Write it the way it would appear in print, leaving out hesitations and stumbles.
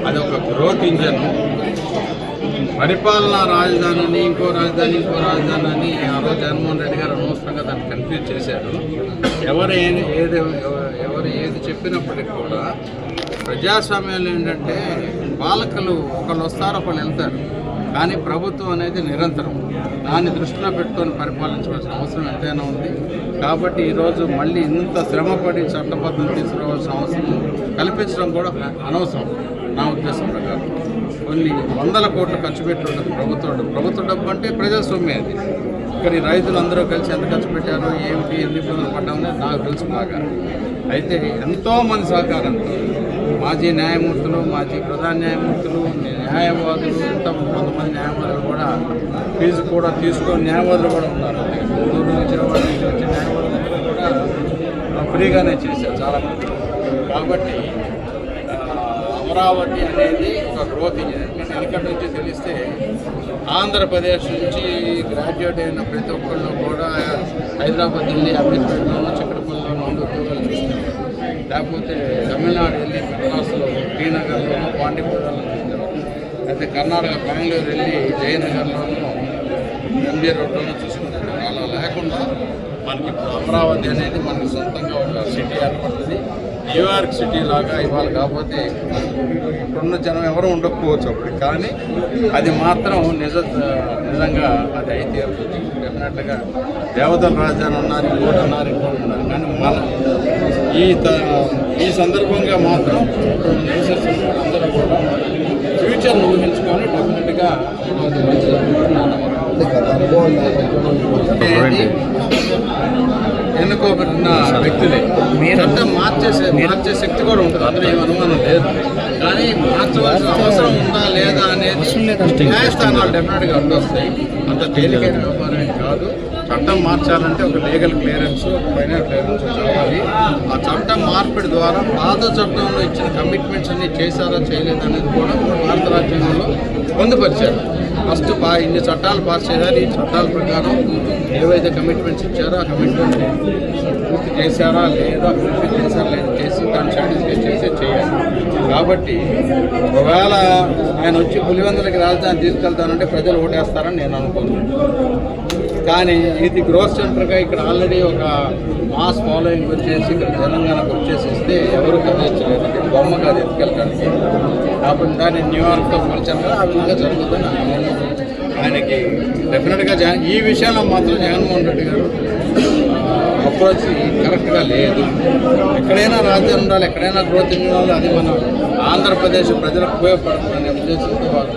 అది ఒక growth engine. పరిపాలనా రాజధానిని ఇంకో రాజధాని అని ఆ రోజు జగన్మోహన్ రెడ్డి గారు అనవసరంగా దాన్ని కన్ఫ్యూజ్ చేశారు. ఎవరు ఏది చెప్పినప్పటికీ కూడా ప్రజాస్వామ్యాలు ఏంటంటే పాలకులు ఒకళ్ళు వస్తారు ఒకళ్ళు వెళ్తారు, కానీ ప్రభుత్వం అనేది నిరంతరం. దాన్ని దృష్టిలో పెట్టుకొని పరిపాలించవలసిన అవసరం ఎంతైనా ఉంది. కాబట్టి ఈరోజు మళ్ళీ ఇంత శ్రమపడి చట్టబద్ధం తీసుకురావాల్సిన అవసరం కల్పించడం కూడా అనవసరం నా ఉద్దేశం ప్రకారం. కొన్ని వందల కోట్లు ఖర్చు పెట్టి ఉంటుంది ప్రభుత్వ డబ్బు అంటే ప్రజాస్వామ్యం. అది ఇక్కడ ఈ రైతులందరూ కలిసి ఎంత ఖర్చు పెట్టారో ఏమిటి ఎన్ని ఇబ్బందులు పడ్డామనేది నాకు తెలుసు బాగా. అయితే ఎంతోమంది సహకారంతో మాజీ న్యాయమూర్తులు, మాజీ ప్రధాన న్యాయమూర్తులు, న్యాయవాదులు, కొంతమంది న్యాయవాదులు కూడా ఫీజు కూడా తీసుకొని న్యాయవాదులు కూడా ఉన్నారు. గుంటూరు నుంచి వచ్చే న్యాయవాదులు కూడా ఫ్రీగానే చేశారు చాలామంది. కాబట్టి అమరావతి అనేది ఒక గ్రోత్ ఇంజన్. వెనకటి నుంచి తెలిస్తే ఆంధ్రప్రదేశ్ నుంచి గ్రాడ్యుయేట్ అయిన ప్రతి ఒక్కళ్ళు కూడా హైదరాబాద్ వెళ్ళి అమీర్పేటలోనూ చిక్కడపల్లిలోనూ ఉద్యోగాలు చేస్తారు. లేకపోతే తమిళనాడు వెళ్ళి మెడ్రాస్లో శ్రీనగర్లోనూ పాండిపురంలో చూస్తారు. అయితే కర్ణాటక బెంగళూరు వెళ్ళి జయనగర్లోనూ ఎంబీ రోడ్లోనూ చూసుకుంటారు. అలా లేకుండా మనకి అమరావతి అనేది మనకి సొంతంగా ఒక సిటీ ఏర్పడుతుంది. న్యూయార్క్ సిటీ లాగా ఇవాళ. కాకపోతే ఇప్పుడున్న జనం ఎవరు ఉండకపోవచ్చు అప్పుడు, కానీ అది మాత్రం నిజంగా అది అయితే డెఫినెట్గా దేవతల రాజధాని ఉన్నారు, ఇంకోటి ఉన్నారు. కానీ మన ఈ సందర్భంగా మాత్రం అందరూ కూడా ఫ్యూచర్ను ఊహించుకొని డెఫినెట్గా అది మంచిది. ఎన్నుకోబడిన వ్యక్తులే చట్టం మార్చే శక్తి కూడా ఉంటుంది, అందులో ఏం అనుమానం లేదు. కానీ మార్చవలసిన అవసరం ఉందా లేదా అనేది న్యాయస్థానాలు డెఫినెట్గా అడ్డొస్తాయి. అంత తేలికైన వ్యవహారం కాదు. చట్టం మార్చాలంటే ఒక లీగల్ క్లియరెన్స్, ఒక ఫైనల్ క్లియరెన్స్ కావాలి. ఆ చట్టం మార్పిడి ద్వారా పాత చట్టంలో ఇచ్చిన కమిట్మెంట్స్ అన్ని చేశారా చేయలేదనేది కూడా భారత రాజ్యాంగంలో పొందుపరిచారు. ఫస్ట్ ఇన్ని చట్టాలు పాస్ చేయాలి. ఈ చట్టాల ప్రకారం ఏవైతే కమిట్మెంట్స్ ఇచ్చారో ఆ కమిట్మెంట్ పూర్తి చేశారా లేదా, పూర్తి చేశారా లేదా చేసి దాన్ని సాటిస్ఫై చేయాలి. కాబట్టి ఒకవేళ ఆయన వచ్చి పులివెందులకి రాజధాని తీసుకెళ్తానంటే ప్రజలు ఓటేస్తారని నేను అనుకుంటున్నాను. కానీ ఇది గ్రోత్ సెంటర్గా ఇక్కడ ఆల్రెడీ ఒక మాస్ ఫాలోయింగ్ వచ్చేసి ఇక్కడ తెలంగాణకు వచ్చేసిస్తే ఎవరు కదిలించలేదు. బొమ్మ కాదు ఎత్తుకెళ్ళడానికి. కాబట్టి దాన్ని న్యూయార్క్తో పోల్చాను కదా, ఆ విధంగా జరుగుతుంది. ఆయనకి డెఫినెట్గా ఈ విషయంలో మాత్రం జగన్మోహన్ రెడ్డి గారు అప్రోచ్ కరెక్ట్గా లేదు. ఎక్కడైనా రాజ్యం ఉండాలి, ఎక్కడైనా గ్రోత్ ఉండాలి. అది మన ఆంధ్రప్రదేశ్ ప్రజలకు ఉపయోగపడుతుందనే ఉద్దేశంతో వాళ్ళు